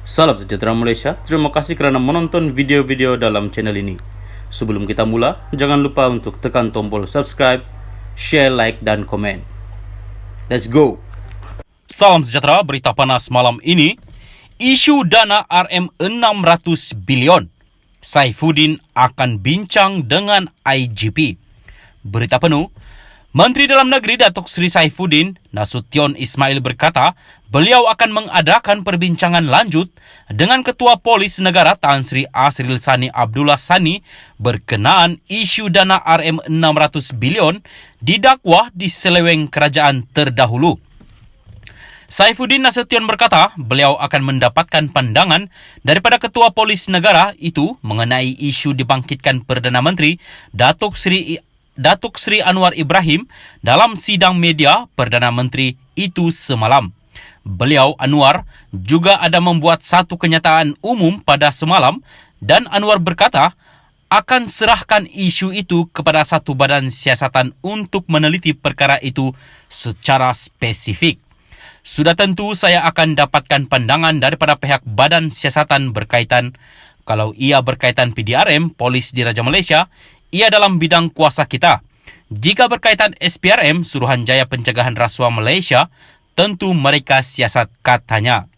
Salam sejahtera Malaysia, terima kasih kerana menonton video-video dalam channel ini. Sebelum kita mula, jangan lupa untuk tekan tombol subscribe, share, like, dan komen. Let's go! Salam sejahtera, berita panas malam ini. Isu dana RM600 bilion. Saifuddin akan bincang dengan IGP. Berita penuh. Menteri Dalam Negeri Datuk Seri Saifuddin Nasution Ismail berkata beliau akan mengadakan perbincangan lanjut dengan Ketua Polis Negara Tan Sri Asril Sani Abdullah Sani berkenaan isu dana RM600 bilion didakwa di seleweng kerajaan terdahulu. Saifuddin Nasution berkata beliau akan mendapatkan pandangan daripada Ketua Polis Negara itu mengenai isu dibangkitkan Perdana Menteri Datuk Sri Anwar Ibrahim dalam sidang media Perdana Menteri itu semalam. Beliau Anwar juga ada membuat satu kenyataan umum pada semalam dan Anwar berkata akan serahkan isu itu kepada satu badan siasatan untuk meneliti perkara itu secara spesifik. Sudah tentu saya akan dapatkan pandangan daripada pihak badan siasatan berkaitan. Kalau ia berkaitan PDRM, Polis Diraja Malaysia, ia dalam bidang kuasa kita. Jika berkaitan SPRM, Suruhanjaya Pencegahan Rasuah Malaysia, tentu mereka siasat, katanya.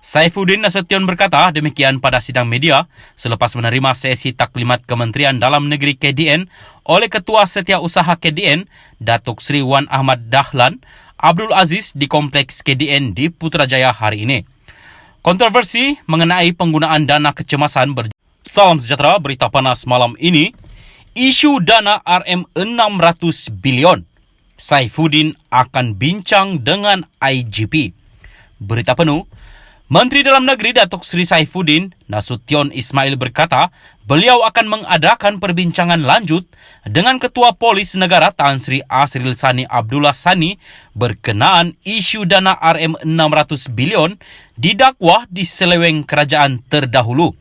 Saifuddin Nasution berkata demikian pada sidang media selepas menerima sesi taklimat Kementerian Dalam Negeri KDN oleh Ketua Setiausaha KDN, Datuk Sri Wan Ahmad Dahlan Abdul Aziz di Kompleks KDN di Putrajaya hari ini. Kontroversi mengenai penggunaan dana kecemasan Salam sejahtera, berita panas malam ini. Isu dana RM600 bilion. Saifuddin akan bincang dengan IGP. Berita penuh. Menteri Dalam Negeri Datuk Seri Saifuddin Nasution Ismail berkata beliau akan mengadakan perbincangan lanjut dengan Ketua Polis Negara Tan Sri Asril Sani Abdullah Sani berkenaan isu dana RM600 bilion didakwa di seleweng kerajaan terdahulu.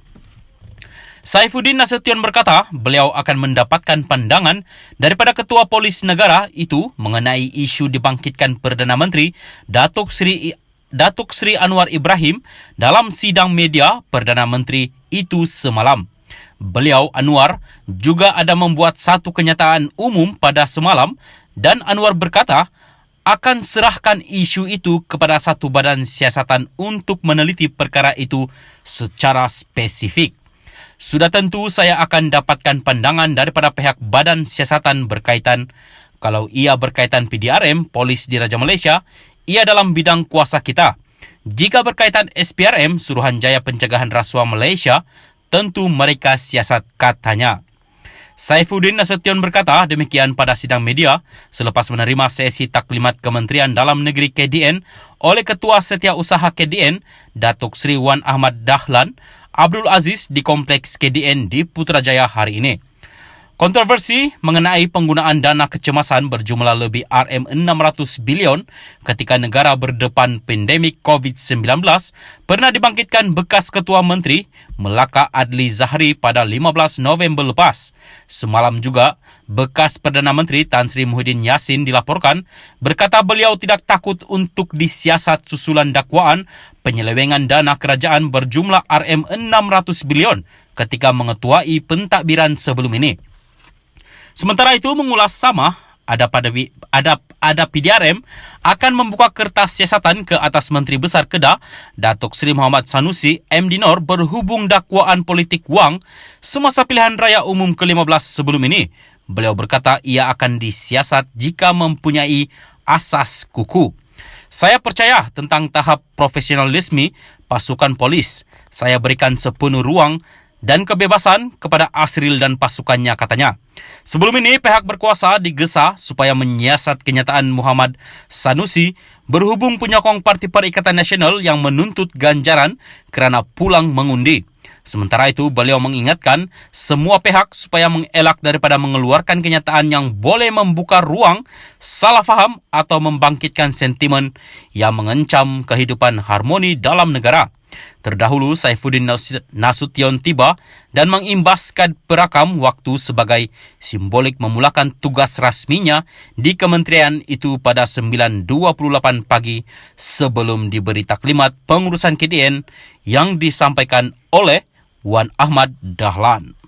Saifuddin Nasution berkata beliau akan mendapatkan pandangan daripada Ketua Polis Negara itu mengenai isu dibangkitkan Perdana Menteri Datuk Sri Anwar Ibrahim dalam sidang media Perdana Menteri itu semalam. Beliau Anwar juga ada membuat satu kenyataan umum pada semalam dan Anwar berkata akan serahkan isu itu kepada satu badan siasatan untuk meneliti perkara itu secara spesifik. Sudah tentu saya akan dapatkan pandangan daripada pihak badan siasatan berkaitan. Kalau ia berkaitan PDRM, Polis Diraja Malaysia, ia dalam bidang kuasa kita. Jika berkaitan SPRM, Suruhanjaya Pencegahan Rasuah Malaysia, tentu mereka siasat, katanya. Saifuddin Nasution berkata demikian pada sidang media selepas menerima sesi taklimat Kementerian Dalam Negeri KDN oleh Ketua Setiausaha KDN, Datuk Sri Wan Ahmad Dahlan Abdul Aziz di Kompleks KDN di Putrajaya hari ini. Kontroversi mengenai penggunaan dana kecemasan berjumlah lebih RM600 bilion ketika negara berdepan pandemik COVID-19 pernah dibangkitkan bekas Ketua Menteri Melaka Adli Zahari pada 15 November lepas. Semalam juga, bekas Perdana Menteri Tan Sri Muhyiddin Yassin dilaporkan berkata beliau tidak takut untuk disiasat susulan dakwaan penyelewengan dana kerajaan berjumlah RM600 bilion ketika mengetuai pentadbiran sebelum ini. Sementara itu, mengulas sama, ada PDRM akan membuka kertas siasatan ke atas Menteri Besar Kedah, Datuk Seri Muhammad Sanusi MD Nor berhubung dakwaan politik wang semasa pilihan raya umum ke-15 sebelum ini. Beliau berkata ia akan disiasat jika mempunyai asas kukuh. Saya percaya tentang tahap profesionalisme pasukan polis. Saya berikan sepenuh ruang dan kebebasan kepada Asril dan pasukannya, katanya. Sebelum ini, pihak berkuasa digesa supaya menyiasat kenyataan Muhammad Sanusi berhubung penyokong Parti Perikatan Nasional yang menuntut ganjaran kerana pulang mengundi. Sementara itu, beliau mengingatkan semua pihak supaya mengelak daripada mengeluarkan kenyataan yang boleh membuka ruang salah faham atau membangkitkan sentimen yang mengancam kehidupan harmoni dalam negara. Terdahulu, Saifuddin Nasution tiba dan mengimbaskan perakam waktu sebagai simbolik memulakan tugas rasminya di kementerian itu pada 9.28 pagi sebelum diberi taklimat pengurusan KDN yang disampaikan oleh Wan Ahmad Dahlan.